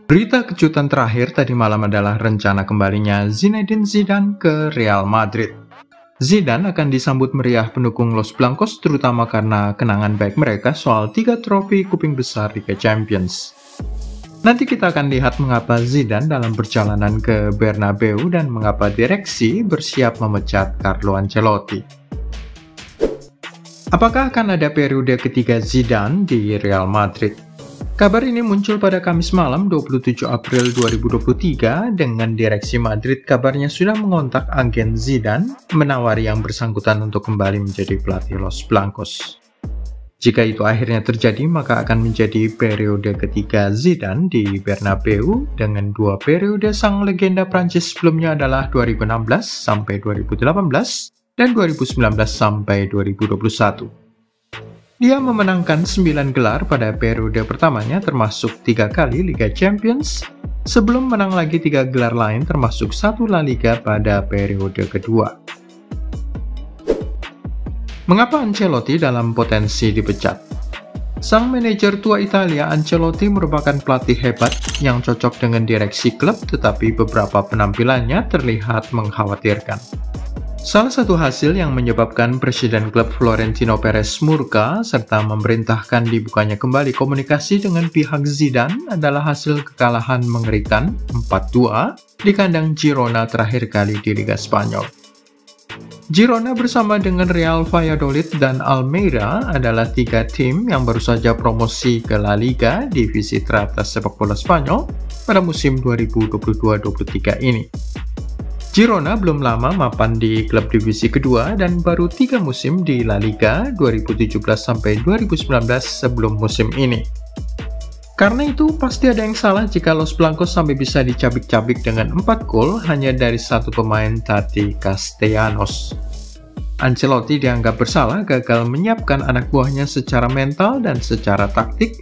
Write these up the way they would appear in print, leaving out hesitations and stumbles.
Berita kejutan terakhir tadi malam adalah rencana kembalinya Zinedine Zidane ke Real Madrid. Zidane akan disambut meriah pendukung Los Blancos terutama karena kenangan baik mereka soal 3 trofi kuping besar Liga Champions. Nanti kita akan lihat mengapa Zidane dalam perjalanan ke Bernabeu dan mengapa direksi bersiap memecat Carlo Ancelotti. Apakah akan ada periode ketiga Zidane di Real Madrid? Kabar ini muncul pada Kamis malam 27 April 2023 dengan direksi Madrid kabarnya sudah mengontak agen Zidane menawari yang bersangkutan untuk kembali menjadi pelatih Los Blancos. Jika itu akhirnya terjadi, maka akan menjadi periode ketiga Zidane di Bernabeu dengan 2 periode sang legenda Prancis sebelumnya adalah 2016 sampai 2018 dan 2019 sampai 2021. Dia memenangkan 9 gelar pada periode pertamanya termasuk 3 kali Liga Champions, sebelum menang lagi 3 gelar lain termasuk 1 La Liga pada periode kedua. Mengapa Ancelotti dalam potensi dipecat? Sang manajer tua Italia Ancelotti merupakan pelatih hebat yang cocok dengan direksi klub, tetapi beberapa penampilannya terlihat mengkhawatirkan. Salah satu hasil yang menyebabkan Presiden klub Florentino Perez murka serta memerintahkan dibukanya kembali komunikasi dengan pihak Zidane adalah hasil kekalahan mengerikan 4-2 di kandang Girona terakhir kali di Liga Spanyol. Girona bersama dengan Real Valladolid dan Almeria adalah 3 tim yang baru saja promosi ke La Liga, divisi teratas sepak bola Spanyol, pada musim 2022-23 ini. Girona belum lama mapan di klub divisi kedua dan baru 3 musim di La Liga 2017-2019 sebelum musim ini. Karena itu pasti ada yang salah jika Los Blancos sampai bisa dicabik-cabik dengan 4 gol hanya dari 1 pemain Tati Castellanos. Ancelotti dianggap bersalah gagal menyiapkan anak buahnya secara mental dan secara taktik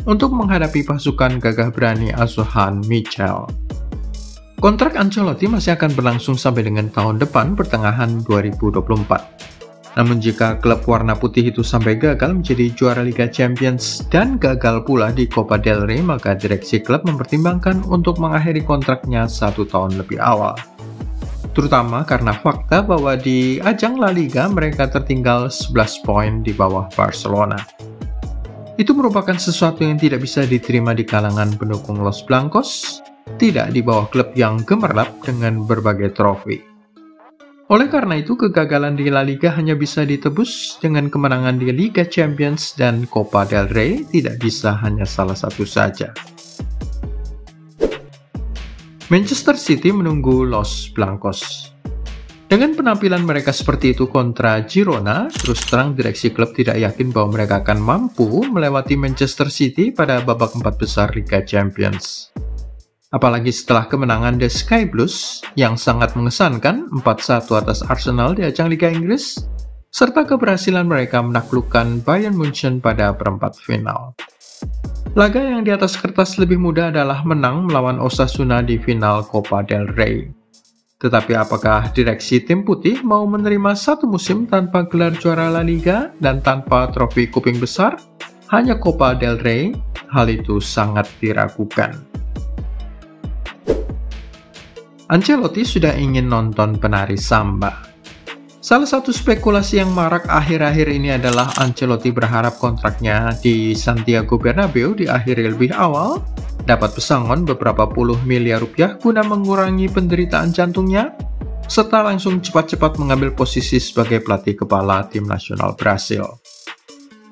untuk menghadapi pasukan gagah berani asuhan Michel. Kontrak Ancelotti masih akan berlangsung sampai dengan tahun depan pertengahan 2024. Namun jika klub warna putih itu sampai gagal menjadi juara Liga Champions dan gagal pula di Copa del Rey, maka direksi klub mempertimbangkan untuk mengakhiri kontraknya 1 tahun lebih awal. Terutama karena fakta bahwa di ajang La Liga mereka tertinggal 11 poin di bawah Barcelona. Itu merupakan sesuatu yang tidak bisa diterima di kalangan pendukung Los Blancos, tidak di bawah klub yang gemerlap dengan berbagai trofi. Oleh karena itu, kegagalan di La Liga hanya bisa ditebus dengan kemenangan di Liga Champions dan Copa del Rey, tidak bisa hanya salah satu saja. Manchester City menunggu Los Blancos. Dengan penampilan mereka seperti itu kontra Girona, terus terang direksi klub tidak yakin bahwa mereka akan mampu melewati Manchester City pada babak 4 besar Liga Champions. Apalagi setelah kemenangan The Sky Blues yang sangat mengesankan 4-1 atas Arsenal di ajang Liga Inggris, serta keberhasilan mereka menaklukkan Bayern Munchen pada perempat final. Laga yang di atas kertas lebih mudah adalah menang melawan Osasuna di final Copa del Rey. Tetapi apakah direksi tim putih mau menerima 1 musim tanpa gelar juara La Liga dan tanpa trofi kuping besar, hanya Copa del Rey? Hal itu sangat diragukan. Ancelotti sudah ingin nonton penari samba. Salah satu spekulasi yang marak akhir-akhir ini adalah Ancelotti berharap kontraknya di Santiago Bernabeu diakhiri lebih awal, dapat pesangon beberapa puluh miliar rupiah guna mengurangi penderitaan jantungnya, serta langsung cepat-cepat mengambil posisi sebagai pelatih kepala tim nasional Brasil.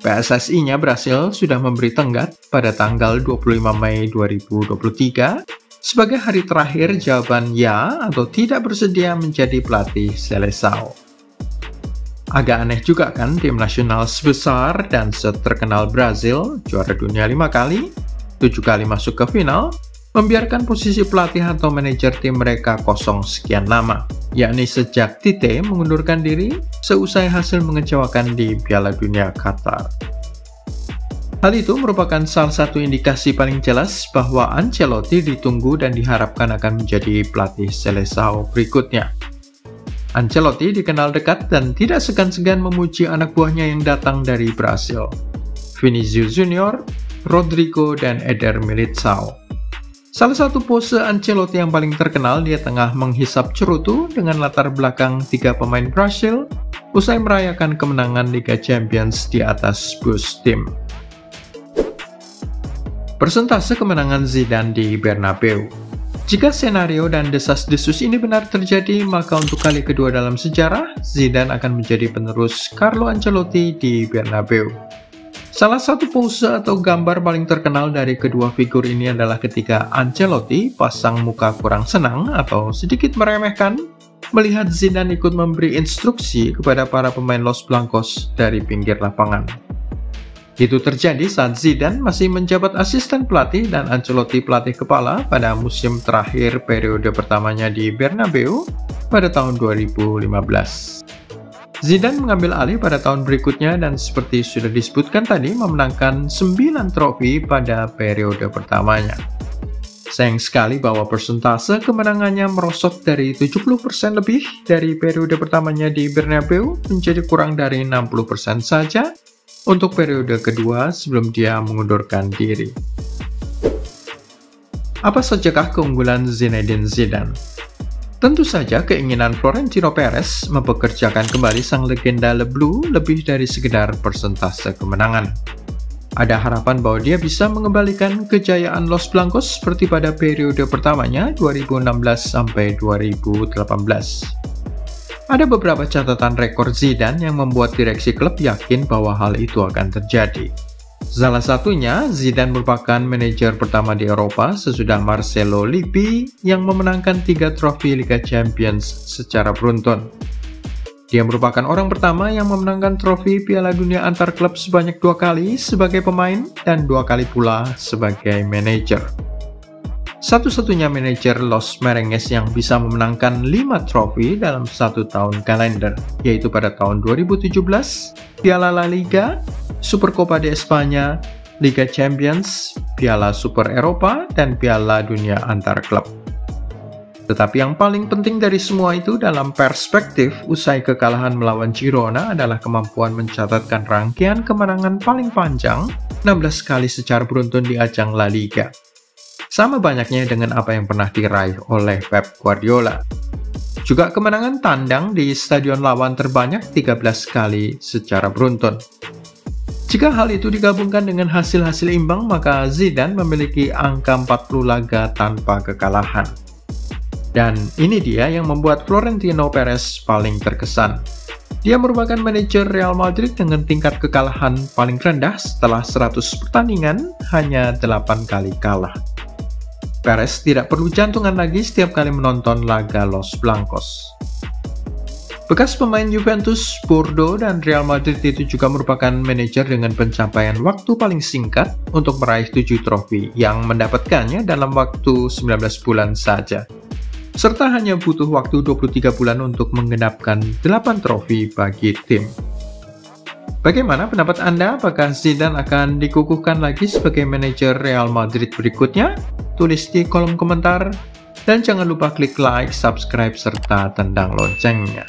PSSI-nya Brasil sudah memberi tenggat pada tanggal 25 Mei 2023 sebagai hari terakhir jawaban ya atau tidak bersedia menjadi pelatih Seleção. Agak aneh juga kan tim nasional sebesar dan seterkenal Brasil, juara dunia 5 kali, 7 kali masuk ke final, membiarkan posisi pelatih atau manajer tim mereka kosong sekian lama, yakni sejak Tite mengundurkan diri seusai hasil mengecewakan di Piala Dunia Qatar. Hal itu merupakan salah satu indikasi paling jelas bahwa Ancelotti ditunggu dan diharapkan akan menjadi pelatih Seleção berikutnya. Ancelotti dikenal dekat dan tidak segan-segan memuji anak buahnya yang datang dari Brasil, Vinícius Junior, Rodrigo, dan Eder Militão. Salah satu pose Ancelotti yang paling terkenal, dia tengah menghisap cerutu dengan latar belakang 3 pemain Brasil usai merayakan kemenangan Liga Champions di atas bus tim. Persentase kemenangan Zidane di Bernabeu. Jika senario dan desas-desus ini benar terjadi, maka untuk kali kedua dalam sejarah, Zidane akan menjadi penerus Carlo Ancelotti di Bernabeu. Salah satu pose atau gambar paling terkenal dari kedua figur ini adalah ketika Ancelotti pasang muka kurang senang atau sedikit meremehkan melihat Zidane ikut memberi instruksi kepada para pemain Los Blancos dari pinggir lapangan. Itu terjadi saat Zidane masih menjabat asisten pelatih dan Ancelotti pelatih kepala pada musim terakhir periode pertamanya di Bernabeu pada tahun 2015. Zidane mengambil alih pada tahun berikutnya dan seperti sudah disebutkan tadi memenangkan 9 trofi pada periode pertamanya. Sayang sekali bahwa persentase kemenangannya merosot dari 70% lebih dari periode pertamanya di Bernabeu menjadi kurang dari 60% saja untuk periode kedua sebelum dia mengundurkan diri. Apa sajakah keunggulan Zinedine Zidane? Tentu saja keinginan Florentino Perez mempekerjakan kembali sang legenda Le Bleu lebih dari sekedar persentase kemenangan. Ada harapan bahwa dia bisa mengembalikan kejayaan Los Blancos seperti pada periode pertamanya 2016 sampai 2018. Ada beberapa catatan rekor Zidane yang membuat direksi klub yakin bahwa hal itu akan terjadi. Salah satunya, Zidane merupakan manajer pertama di Eropa sesudah Marcelo Lippi yang memenangkan 3 trofi Liga Champions secara beruntun. Dia merupakan orang pertama yang memenangkan trofi Piala Dunia antar klub sebanyak 2 kali sebagai pemain dan 2 kali pula sebagai manajer. Satu-satunya manajer Los Merengues yang bisa memenangkan 5 trofi dalam 1 tahun kalender, yaitu pada tahun 2017, Piala La Liga, Supercopa de España, Liga Champions, Piala Super Eropa, dan Piala Dunia antar klub. Tetapi yang paling penting dari semua itu dalam perspektif usai kekalahan melawan Girona adalah kemampuan mencatatkan rangkaian kemenangan paling panjang 16 kali secara beruntun di ajang La Liga. Sama banyaknya dengan apa yang pernah diraih oleh Pep Guardiola. Juga kemenangan tandang di stadion lawan terbanyak 13 kali secara beruntun. Jika hal itu digabungkan dengan hasil-hasil imbang, maka Zidane memiliki angka 40 laga tanpa kekalahan. Dan ini dia yang membuat Florentino Perez paling terkesan. Dia merupakan manajer Real Madrid dengan tingkat kekalahan paling rendah setelah 100 pertandingan, hanya 8 kali kalah. Perez tidak perlu jantungan lagi setiap kali menonton laga Los Blancos. Bekas pemain Juventus, Bordeaux, dan Real Madrid itu juga merupakan manajer dengan pencapaian waktu paling singkat untuk meraih 7 trofi yang mendapatkannya dalam waktu 19 bulan saja. Serta hanya butuh waktu 23 bulan untuk menggenapkan 8 trofi bagi tim. Bagaimana pendapat Anda? Apakah Zidane akan dikukuhkan lagi sebagai manajer Real Madrid berikutnya? Tulis di kolom komentar. Dan jangan lupa klik like, subscribe, serta tendang loncengnya.